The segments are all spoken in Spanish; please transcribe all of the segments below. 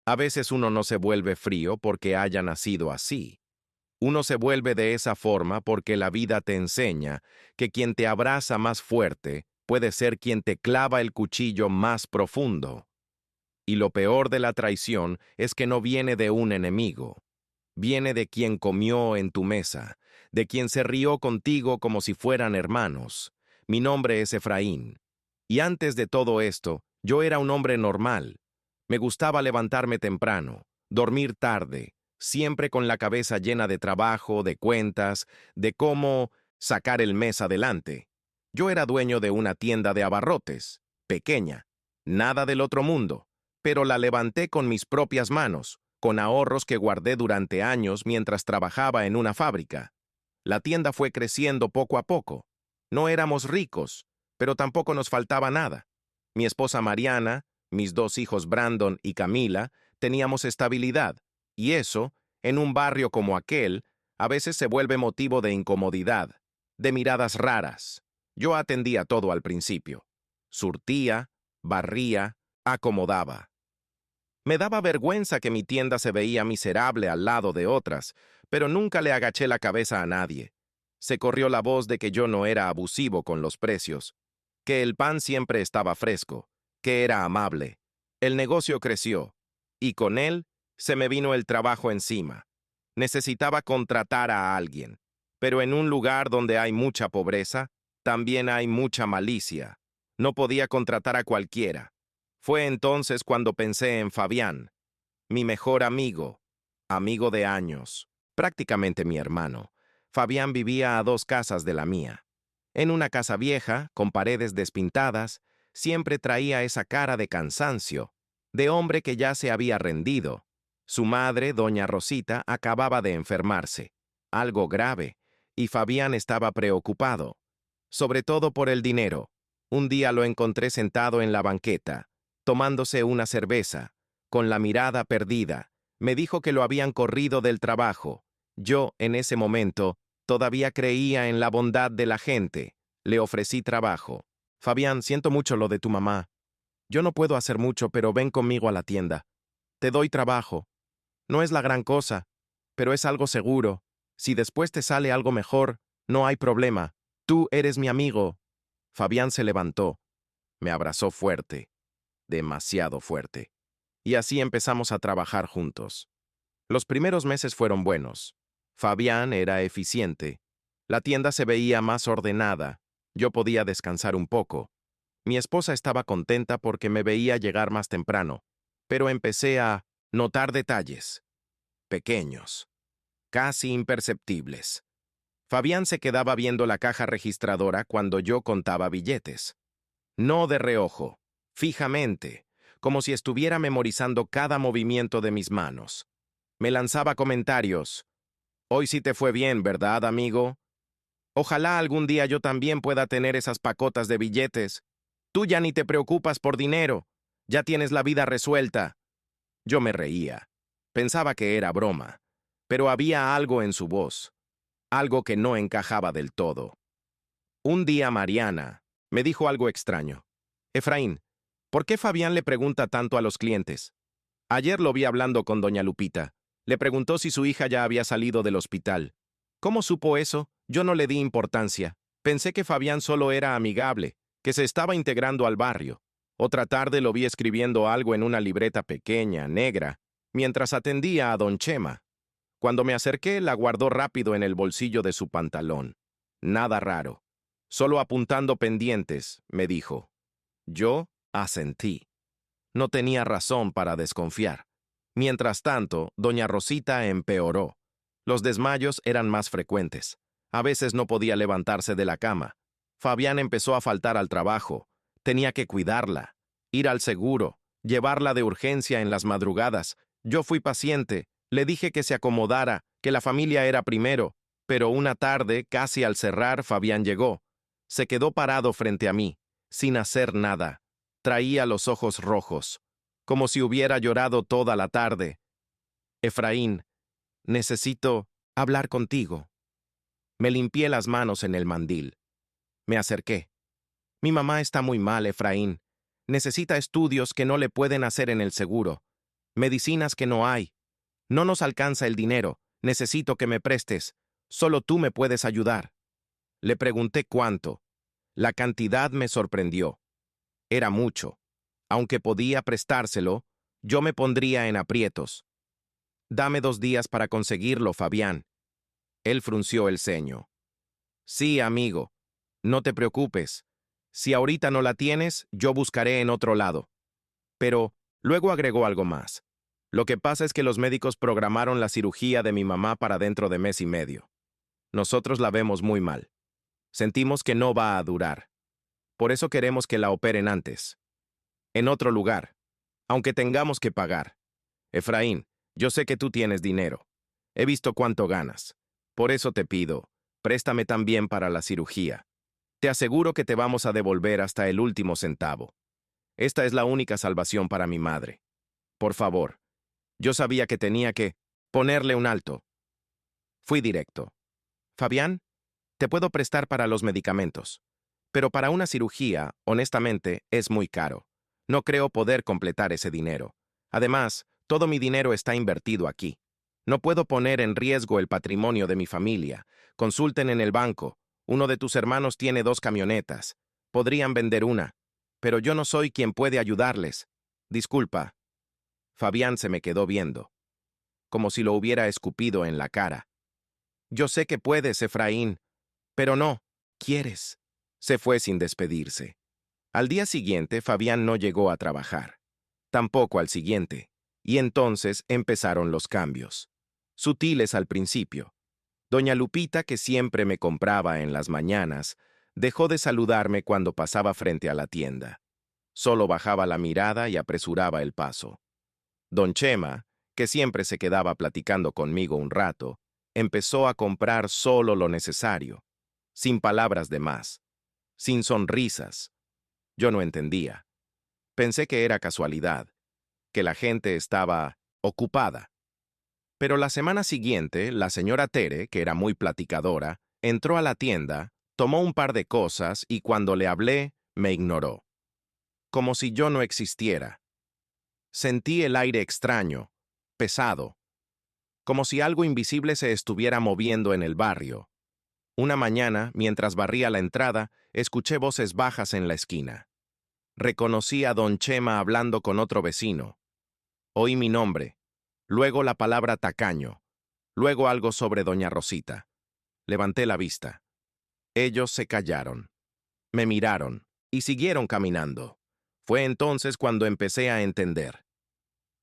A veces uno no se vuelve frío porque haya nacido así. Uno se vuelve de esa forma porque la vida te enseña que quien te abraza más fuerte puede ser quien te clava el cuchillo más profundo. Y lo peor de la traición es que no viene de un enemigo. Viene de quien comió en tu mesa, de quien se rió contigo como si fueran hermanos. Mi nombre es Efraín. Y antes de todo esto, yo era un hombre normal. Me gustaba levantarme temprano, dormir tarde, siempre con la cabeza llena de trabajo, de cuentas, de cómo sacar el mes adelante. Yo era dueño de una tienda de abarrotes, pequeña, nada del otro mundo, pero la levanté con mis propias manos, con ahorros que guardé durante años mientras trabajaba en una fábrica. La tienda fue creciendo poco a poco. No éramos ricos, pero tampoco nos faltaba nada. Mi esposa Mariana, mis dos hijos Brandon y Camila, teníamos estabilidad, y eso, en un barrio como aquel, a veces se vuelve motivo de incomodidad, de miradas raras. Yo atendía todo al principio. Surtía, barría, acomodaba. Me daba vergüenza que mi tienda se veía miserable al lado de otras, pero nunca le agaché la cabeza a nadie. Se corrió la voz de que yo no era abusivo con los precios, que el pan siempre estaba fresco, que era amable. El negocio creció, y con él se me vino el trabajo encima. Necesitaba contratar a alguien, pero en un lugar donde hay mucha pobreza, también hay mucha malicia. No podía contratar a cualquiera. Fue entonces cuando pensé en Fabián, mi mejor amigo, amigo de años, prácticamente mi hermano. Fabián vivía a 2 casas de la mía. En una casa vieja, con paredes despintadas, siempre traía esa cara de cansancio, de hombre que ya se había rendido. Su madre, doña Rosita, acababa de enfermarse, algo grave, y Fabián estaba preocupado, sobre todo por el dinero. Un día lo encontré sentado en la banqueta, tomándose una cerveza, con la mirada perdida. Me dijo que lo habían corrido del trabajo. Yo, en ese momento, todavía creía en la bondad de la gente. Le ofrecí trabajo. Fabián, siento mucho lo de tu mamá. Yo no puedo hacer mucho, pero ven conmigo a la tienda. Te doy trabajo. No es la gran cosa, pero es algo seguro. Si después te sale algo mejor, no hay problema. Tú eres mi amigo. Fabián se levantó. Me abrazó fuerte, demasiado fuerte. Y así empezamos a trabajar juntos. Los primeros meses fueron buenos. Fabián era eficiente. La tienda se veía más ordenada. Yo podía descansar un poco. Mi esposa estaba contenta porque me veía llegar más temprano, pero empecé a notar detalles, pequeños, casi imperceptibles. Fabián se quedaba viendo la caja registradora cuando yo contaba billetes. No de reojo, fijamente, como si estuviera memorizando cada movimiento de mis manos. Me lanzaba comentarios. Hoy sí te fue bien, ¿verdad, amigo? Ojalá algún día yo también pueda tener esas pacotas de billetes. Tú ya ni te preocupas por dinero. Ya tienes la vida resuelta. Yo me reía. Pensaba que era broma, pero había algo en su voz, algo que no encajaba del todo. Un día Mariana me dijo algo extraño. Efraín, ¿por qué Fabián le pregunta tanto a los clientes? Ayer lo vi hablando con doña Lupita. Le preguntó si su hija ya había salido del hospital. ¿Cómo supo eso? Yo no le di importancia. Pensé que Fabián solo era amigable, que se estaba integrando al barrio. Otra tarde lo vi escribiendo algo en una libreta pequeña, negra, mientras atendía a don Chema. Cuando me acerqué, la guardó rápido en el bolsillo de su pantalón. Nada raro. Solo apuntando pendientes, me dijo. Yo asentí. No tenía razón para desconfiar. Mientras tanto, doña Rosita empeoró. Los desmayos eran más frecuentes. A veces no podía levantarse de la cama. Fabián empezó a faltar al trabajo. Tenía que cuidarla, ir al seguro, llevarla de urgencia en las madrugadas. Yo fui paciente, le dije que se acomodara, que la familia era primero, pero una tarde, casi al cerrar, Fabián llegó. Se quedó parado frente a mí, sin hacer nada. Traía los ojos rojos, como si hubiera llorado toda la tarde. Efraín, necesito hablar contigo. Me limpié las manos en el mandil. Me acerqué. Mi mamá está muy mal, Efraín. Necesita estudios que no le pueden hacer en el seguro. Medicinas que no hay. No nos alcanza el dinero. Necesito que me prestes. Solo tú me puedes ayudar. Le pregunté cuánto. La cantidad me sorprendió. Era mucho. Aunque podía prestárselo, yo me pondría en aprietos. Dame 2 días para conseguirlo, Fabián. Él frunció el ceño. Sí, amigo. No te preocupes. Si ahorita no la tienes, yo buscaré en otro lado. Pero luego agregó algo más. Lo que pasa es que los médicos programaron la cirugía de mi mamá para dentro de mes y medio. Nosotros la vemos muy mal. Sentimos que no va a durar. Por eso queremos que la operen antes. En otro lugar. Aunque tengamos que pagar. Efraín, yo sé que tú tienes dinero. He visto cuánto ganas. Por eso te pido, préstame también para la cirugía. Te aseguro que te vamos a devolver hasta el último centavo. Esta es la única salvación para mi madre. Por favor. Yo sabía que tenía que ponerle un alto. Fui directo. Fabián, te puedo prestar para los medicamentos. Pero para una cirugía, honestamente, es muy caro. No creo poder completar ese dinero. Además, todo mi dinero está invertido aquí. No puedo poner en riesgo el patrimonio de mi familia. Consulten en el banco. Uno de tus hermanos tiene 2 camionetas. Podrían vender una. Pero yo no soy quien puede ayudarles. Disculpa. Fabián se me quedó viendo, como si lo hubiera escupido en la cara. Yo sé que puedes, Efraín, pero no, quieres. Se fue sin despedirse. Al día siguiente, Fabián no llegó a trabajar. Tampoco al siguiente. Y entonces empezaron los cambios. Sutiles al principio. Doña Lupita, que siempre me compraba en las mañanas, dejó de saludarme cuando pasaba frente a la tienda. Solo bajaba la mirada y apresuraba el paso. Don Chema, que siempre se quedaba platicando conmigo un rato, empezó a comprar solo lo necesario, sin palabras de más, sin sonrisas. Yo no entendía. Pensé que era casualidad, que la gente estaba ocupada. Pero la semana siguiente, la señora Tere, que era muy platicadora, entró a la tienda, tomó un par de cosas y cuando le hablé, me ignoró. Como si yo no existiera. Sentí el aire extraño, pesado, como si algo invisible se estuviera moviendo en el barrio. Una mañana, mientras barría la entrada, escuché voces bajas en la esquina. Reconocí a don Chema hablando con otro vecino. Oí mi nombre, luego la palabra tacaño, luego algo sobre doña Rosita. Levanté la vista. Ellos se callaron, me miraron y siguieron caminando. Fue entonces cuando empecé a entender.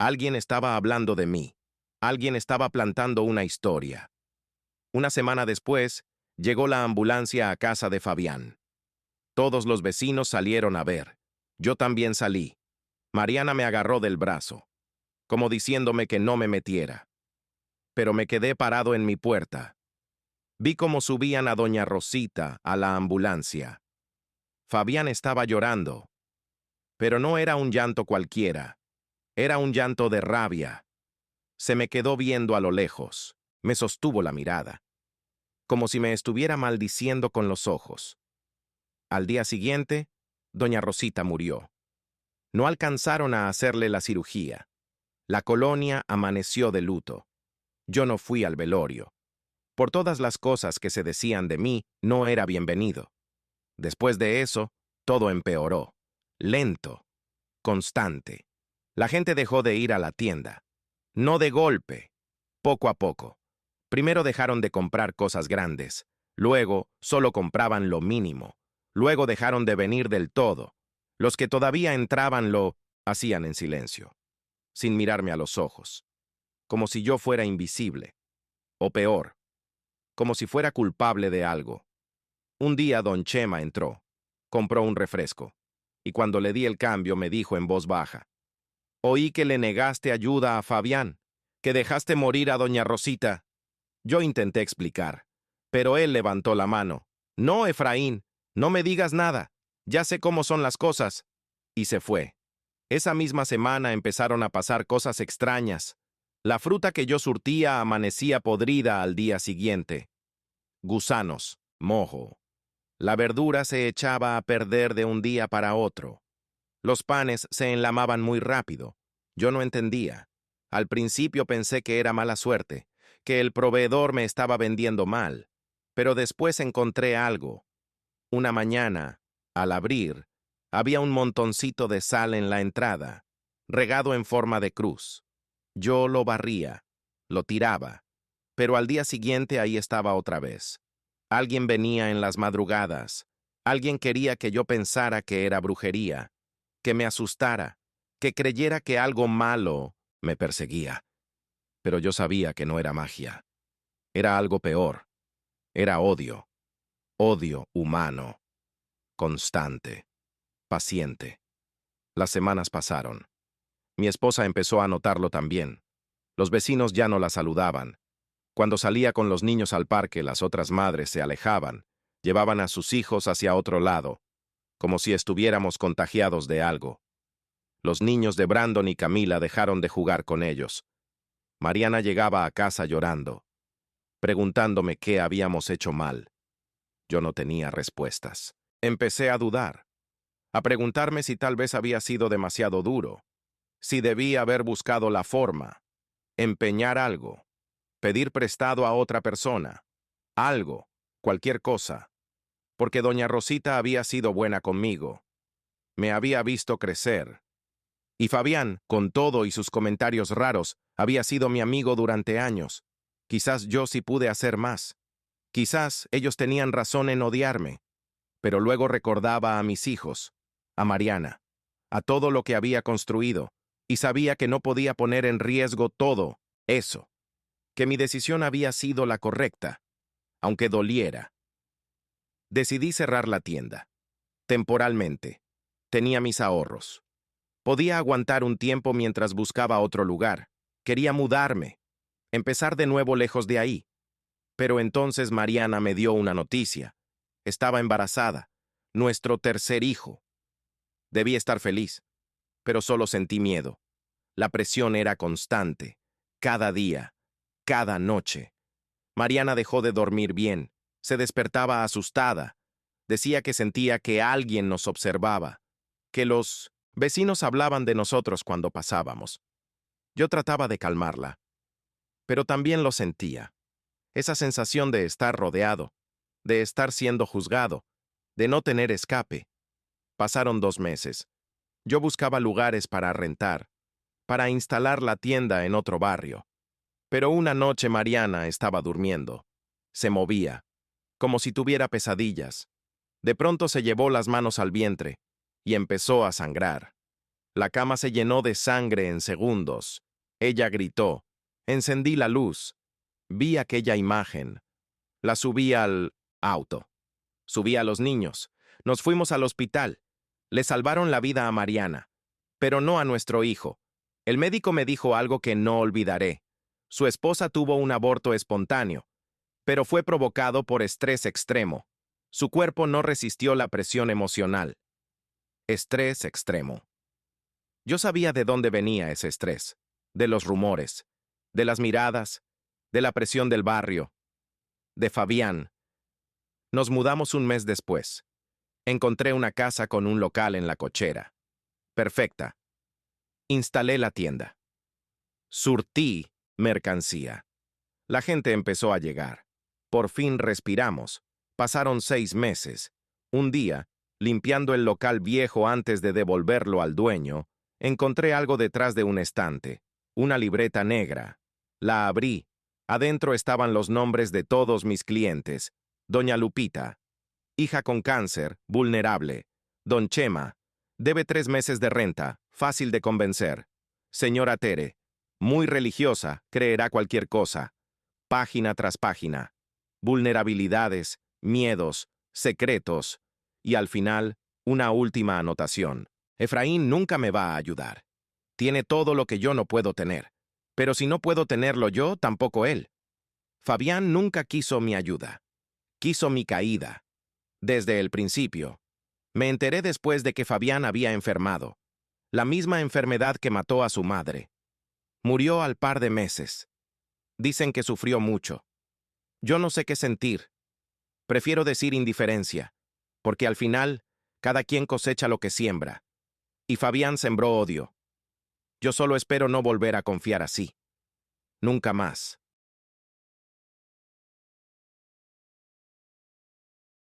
Alguien estaba hablando de mí. Alguien estaba plantando una historia. Una semana después, llegó la ambulancia a casa de Fabián. Todos los vecinos salieron a ver. Yo también salí. Mariana me agarró del brazo, como diciéndome que no me metiera. Pero me quedé parado en mi puerta. Vi cómo subían a doña Rosita a la ambulancia. Fabián estaba llorando. Pero no era un llanto cualquiera. Era un llanto de rabia. Se me quedó viendo a lo lejos. Me sostuvo la mirada, como si me estuviera maldiciendo con los ojos. Al día siguiente, doña Rosita murió. No alcanzaron a hacerle la cirugía. La colonia amaneció de luto. Yo no fui al velorio. Por todas las cosas que se decían de mí, no era bienvenido. Después de eso, todo empeoró. Lento, constante. La gente dejó de ir a la tienda. No de golpe, poco a poco. Primero dejaron de comprar cosas grandes. Luego, solo compraban lo mínimo. Luego dejaron de venir del todo. Los que todavía entraban lo hacían en silencio, sin mirarme a los ojos, como si yo fuera invisible. O peor, como si fuera culpable de algo. Un día don Chema entró, compró un refresco, y cuando le di el cambio me dijo en voz baja: «Oí que le negaste ayuda a Fabián, que dejaste morir a doña Rosita». Yo intenté explicar, pero él levantó la mano. «No, Efraín, no me digas nada, ya sé cómo son las cosas». Y se fue. Esa misma semana empezaron a pasar cosas extrañas. La fruta que yo surtía amanecía podrida al día siguiente. Gusanos, mojo. La verdura se echaba a perder de un día para otro. Los panes se enlamaban muy rápido. Yo no entendía. Al principio pensé que era mala suerte, que el proveedor me estaba vendiendo mal, pero después encontré algo. Una mañana, al abrir, había un montoncito de sal en la entrada, regado en forma de cruz. Yo lo barría, lo tiraba, pero al día siguiente ahí estaba otra vez. Alguien venía en las madrugadas, alguien quería que yo pensara que era brujería, que me asustara, que creyera que algo malo me perseguía. Pero yo sabía que no era magia. Era algo peor. Era odio. Odio humano. Constante. Paciente. Las semanas pasaron. Mi esposa empezó a notarlo también. Los vecinos ya no la saludaban. Cuando salía con los niños al parque, las otras madres se alejaban, llevaban a sus hijos hacia otro lado, como si estuviéramos contagiados de algo. Los niños de Brandon y Camila dejaron de jugar con ellos. Mariana llegaba a casa llorando, preguntándome qué habíamos hecho mal. Yo no tenía respuestas. Empecé a dudar, a preguntarme si tal vez había sido demasiado duro, si debía haber buscado la forma, empeñar algo, pedir prestado a otra persona, algo, cualquier cosa, porque doña Rosita había sido buena conmigo, me había visto crecer. Y Fabián, con todo y sus comentarios raros, había sido mi amigo durante años. Quizás yo sí pude hacer más. Quizás ellos tenían razón en odiarme. Pero luego recordaba a mis hijos, a Mariana, a todo lo que había construido, y sabía que no podía poner en riesgo todo eso, que mi decisión había sido la correcta, aunque doliera. Decidí cerrar la tienda. Temporalmente. Tenía mis ahorros. Podía aguantar un tiempo mientras buscaba otro lugar. Quería mudarme, empezar de nuevo lejos de ahí. Pero entonces Mariana me dio una noticia. Estaba embarazada, nuestro tercer hijo. Debí estar feliz, pero solo sentí miedo. La presión era constante, cada día, cada noche. Mariana dejó de dormir bien, se despertaba asustada. Decía que sentía que alguien nos observaba, que los vecinos hablaban de nosotros cuando pasábamos. Yo trataba de calmarla, pero también lo sentía. Esa sensación de estar rodeado, de estar siendo juzgado, de no tener escape. Pasaron 2 meses. Yo buscaba lugares para rentar, para instalar la tienda en otro barrio. Pero una noche Mariana estaba durmiendo. Se movía, como si tuviera pesadillas. De pronto se llevó las manos al vientre y empezó a sangrar. La cama se llenó de sangre en segundos. Ella gritó. Encendí la luz. Vi aquella imagen. La subí al auto. Subí a los niños. Nos fuimos al hospital. Le salvaron la vida a Mariana, pero no a nuestro hijo. El médico me dijo algo que no olvidaré. Su esposa tuvo un aborto espontáneo, pero fue provocado por estrés extremo. Su cuerpo no resistió la presión emocional. Estrés extremo. Yo sabía de dónde venía ese estrés, de los rumores, de las miradas, de la presión del barrio, de Fabián. Nos mudamos un mes después. Encontré una casa con un local en la cochera. Perfecta. Instalé la tienda. Surtí mercancía. La gente empezó a llegar. Por fin respiramos. Pasaron 6 meses. Un día, limpiando el local viejo antes de devolverlo al dueño, encontré algo detrás de un estante. Una libreta negra. La abrí. Adentro estaban los nombres de todos mis clientes. Doña Lupita, hija con cáncer, vulnerable. Don Chema, debe 3 meses de renta, fácil de convencer. Señora Tere, muy religiosa, creerá cualquier cosa. Página tras página. Vulnerabilidades, miedos, secretos. Y al final, una última anotación. Efraín nunca me va a ayudar. Tiene todo lo que yo no puedo tener. Pero si no puedo tenerlo yo, tampoco él. Fabián nunca quiso mi ayuda. Quiso mi caída. Desde el principio. Me enteré después de que Fabián había enfermado. La misma enfermedad que mató a su madre. Murió al par de meses. Dicen que sufrió mucho. Yo no sé qué sentir. Prefiero decir indiferencia, porque al final, cada quien cosecha lo que siembra. Y Fabián sembró odio. Yo solo espero no volver a confiar así. Nunca más.